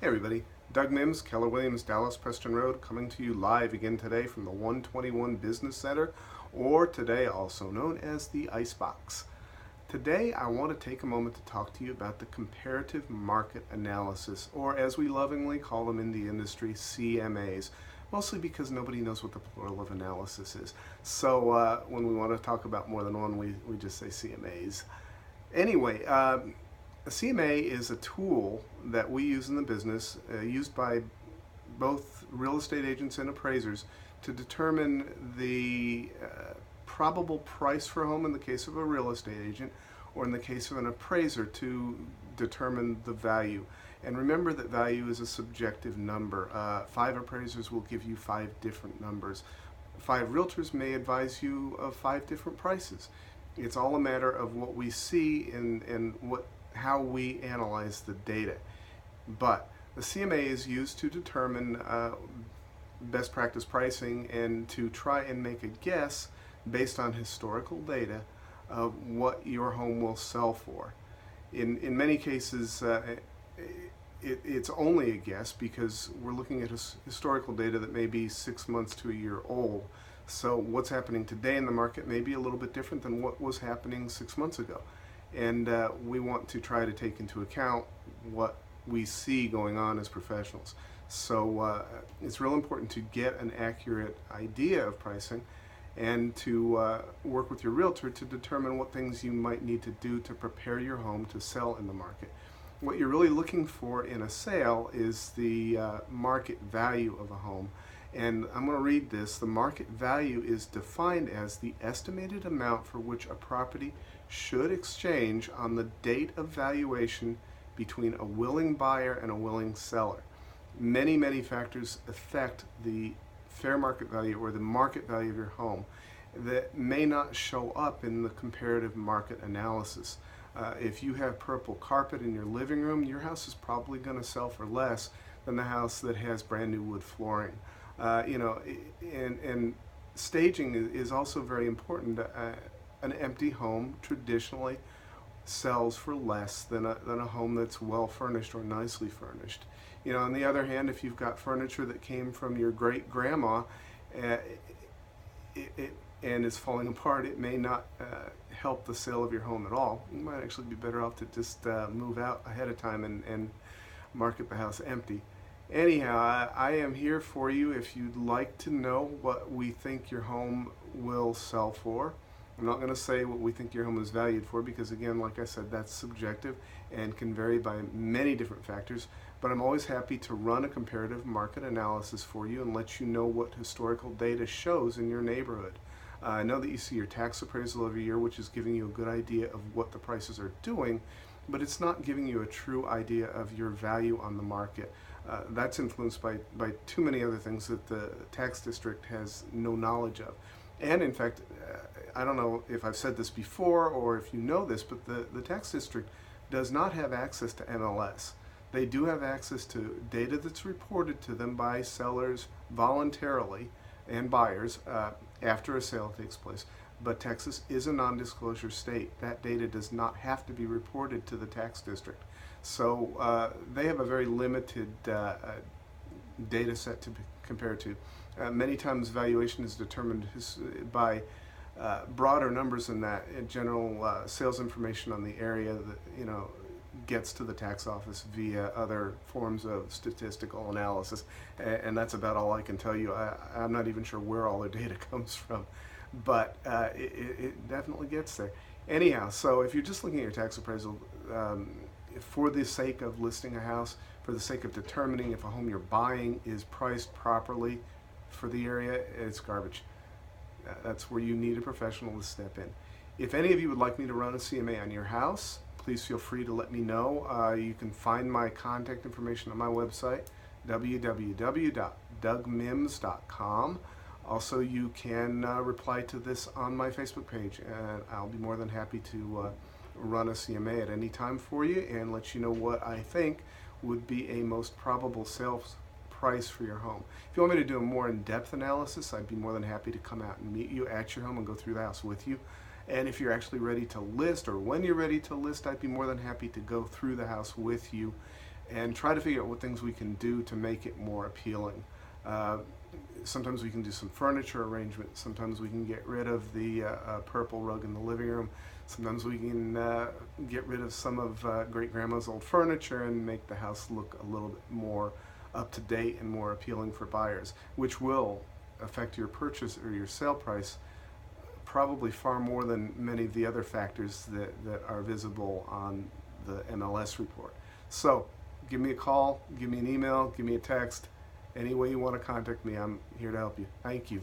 Hey everybody, Doug Mims, Keller Williams, Dallas Preston Road, coming to you live again today from the 121 Business Center, or today also known as the Icebox. Today I want to take a moment to talk to you about the comparative market analysis, or as we lovingly call them in the industry, CMAs, mostly because nobody knows what the plural of analysis is. So when we want to talk about more than one, we just say CMAs. Anyway, a CMA is a tool that we use in the business, used by both real estate agents and appraisers to determine the probable price for a home in the case of a real estate agent, or in the case of an appraiser to determine the value. And remember that value is a subjective number. 5 appraisers will give you 5 different numbers. 5 realtors may advise you of 5 different prices. It's all a matter of what we see and how we analyze the data. But the CMA is used to determine best practice pricing and to try and make a guess based on historical data of what your home will sell for. In many cases, it's only a guess because we're looking at historical data that may be 6 months to a year old. So what's happening today in the market may be a little bit different than what was happening 6 months ago. And we want to try to take into account what we see going on as professionals. So it's real important to get an accurate idea of pricing and to work with your realtor to determine what things you might need to do to prepare your home to sell in the market. What you're really looking for in a sale is the market value of a home. And I'm going to read this. The market value is defined as the estimated amount for which a property should exchange on the date of valuation between a willing buyer and a willing seller. Many factors affect the fair market value or the market value of your home that may not show up in the comparative market analysis. If you have purple carpet in your living room, your house is probably going to sell for less than the house that has brand new wood flooring. And staging is also very important. An empty home traditionally sells for less than a home that's well furnished or nicely furnished. On the other hand, if you've got furniture that came from your great grandma and is falling apart, it may not help the sale of your home at all. You might actually be better off to just move out ahead of time and market the house empty. Anyhow, I am here for you if you'd like to know what we think your home will sell for. I'm not going to say what we think your home is valued for because, again, like I said, that's subjective and can vary by many different factors. But I'm always happy to run a comparative market analysis for you and let you know what historical data shows in your neighborhood. I know that you see your tax appraisal every year, which is giving you a good idea of what the prices are doing, but it's not giving you a true idea of your value on the market. That's influenced by too many other things that the tax district has no knowledge of. And in fact, I don't know if I've said this before or if you know this, but the tax district does not have access to MLS. They do have access to data that's reported to them by sellers voluntarily and buyers after a sale takes place. But Texas is a non-disclosure state. That data does not have to be reported to the tax district. So they have a very limited data set to compare to. Many times valuation is determined by broader numbers than that. General sales information on the area that gets to the tax office via other forms of statistical analysis, and that's about all I can tell you. I'm not even sure where all their data comes from, but it definitely gets there. Anyhow, so if you're just looking at your tax appraisal for the sake of listing a house, for the sake of determining if a home you're buying is priced properly for the area, it's garbage. That's where you need a professional to step in. If any of you would like me to run a CMA on your house, please feel free to let me know. You can find my contact information on my website, www.dougmims.com. Also, you can reply to this on my Facebook page, and I'll be more than happy to run a CMA at any time for you and let you know what I think would be a most probable sales price for your home. If you want me to do a more in-depth analysis, I'd be more than happy to come out and meet you at your home and go through the house with you. And if you're actually ready to list, or when you're ready to list, I'd be more than happy to go through the house with you and try to figure out what things we can do to make it more appealing. Sometimes we can do some furniture arrangement. Sometimes we can get rid of the purple rug in the living room. Sometimes we can get rid of some of great-grandma's old furniture and make the house look a little bit more up-to-date and more appealing for buyers, which will affect your purchase or your sale price probably far more than many of the other factors that are visible on the MLS report. So give me a call, give me an email, give me a text. Any way you want to contact me, I'm here to help you. Thank you.